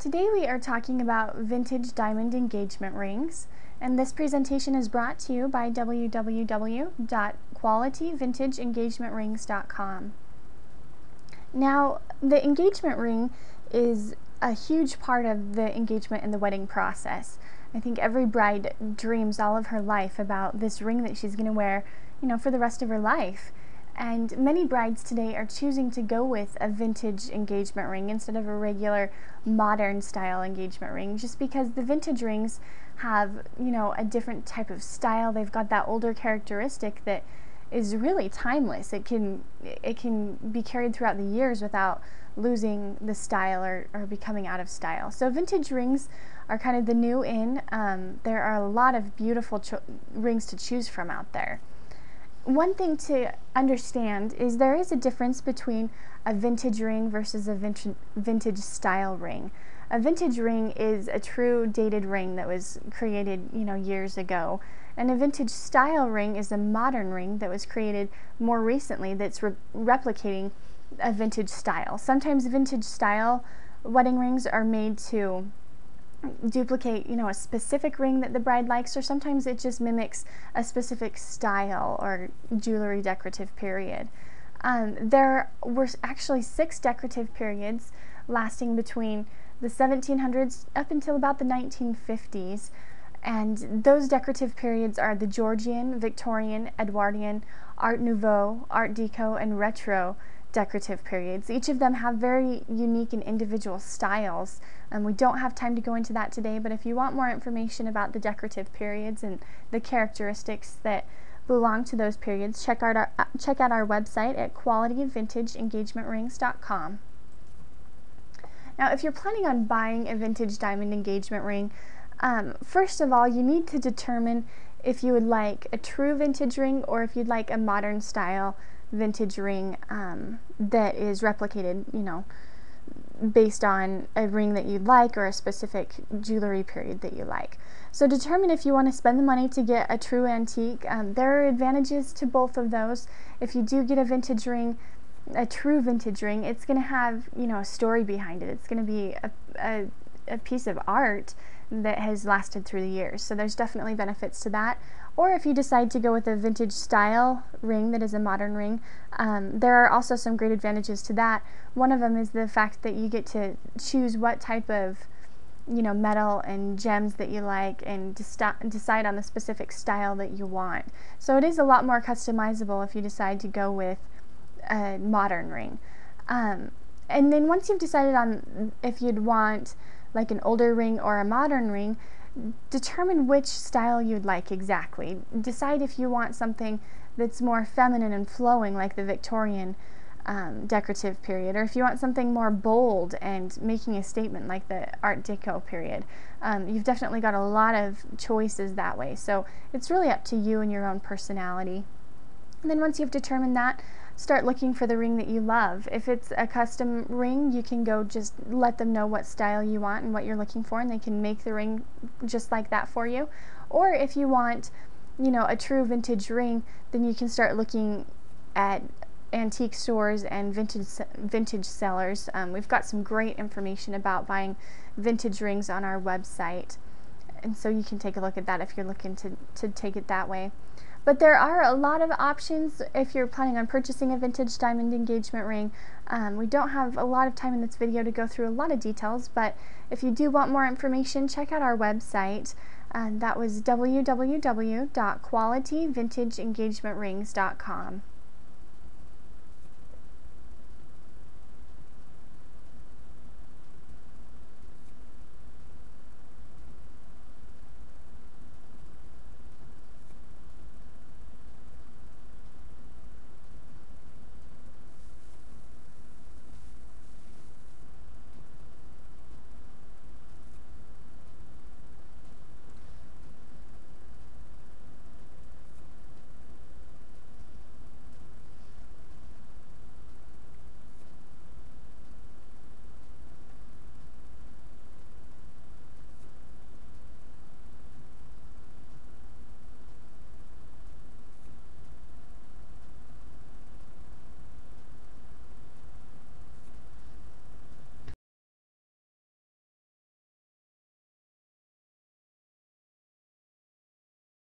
Today we are talking about vintage diamond engagement rings, and this presentation is brought to you by www.qualityvintageengagement.rings.com. Now, the engagement ring is a huge part of the engagement and the wedding process. I think every bride dreams all of her life about this ring that she's going to wear, for the rest of her life. And many brides today are choosing to go with a vintage engagement ring instead of a regular modern style engagement ring, just because the vintage rings have, a different type of style. They've got that older characteristic that is really timeless. It can be carried throughout the years without losing the style or becoming out of style. So vintage rings are kind of the new in. There are a lot of beautiful rings to choose from out there. One thing to understand is there is a difference between a vintage ring versus a vintage style ring. A vintage ring is a true dated ring that was created, years ago. And a vintage style ring is a modern ring that was created more recently that's replicating a vintage style. Sometimes vintage style wedding rings are made to duplicate, a specific ring that the bride likes, or sometimes it just mimics a specific style or jewelry decorative period. There were actually 6 decorative periods lasting between the 1700s up until about the 1950s, and those decorative periods are the Georgian, Victorian, Edwardian, Art Nouveau, Art Deco, and Retro decorative periods. Each of them have very unique and individual styles, and we don't have time to go into that today, but if you want more information about the decorative periods and the characteristics that belong to those periods, check out our website at qualityvintageengagement.rings.com. Now, if you're planning on buying a vintage diamond engagement ring, first of all, you need to determine if you would like a true vintage ring or if you'd like a modern style vintage ring that is replicated, based on a ring that you'd like or a specific jewelry period that you like. So determine if you want to spend the money to get a true antique. There are advantages to both of those. If you do get a vintage ring, a true vintage ring, it's going to have, a story behind it. It's going to be a piece of art that has lasted through the years. So there's definitely benefits to that. Or if you decide to go with a vintage style ring that is a modern ring, there are also some great advantages to that. One of them is the fact that you get to choose what type of metal and gems that you like and decide on the specific style that you want. So it is a lot more customizable if you decide to go with a modern ring. And then once you've decided on if you'd want like an older ring or a modern ring, determine which style you'd like exactly. Decide if you want something that's more feminine and flowing like the Victorian decorative period, or if you want something more bold and making a statement like the Art Deco period. You've definitely got a lot of choices that way, so it's really up to you and your own personality. And then once you've determined that, start looking for the ring that you love. If it's a custom ring, you can go just let them know what style you want and what you're looking for, and they can make the ring just like that for you. Or if you want, a true vintage ring, then you can start looking at antique stores and vintage sellers. We've got some great information about buying vintage rings on our website, and so you can take a look at that if you're looking to take it that way. But there are a lot of options if you're planning on purchasing a vintage diamond engagement ring. We don't have a lot of time in this video to go through a lot of details, but if you do want more information, check out our website. That was www.qualityvintageengagement.rings.com.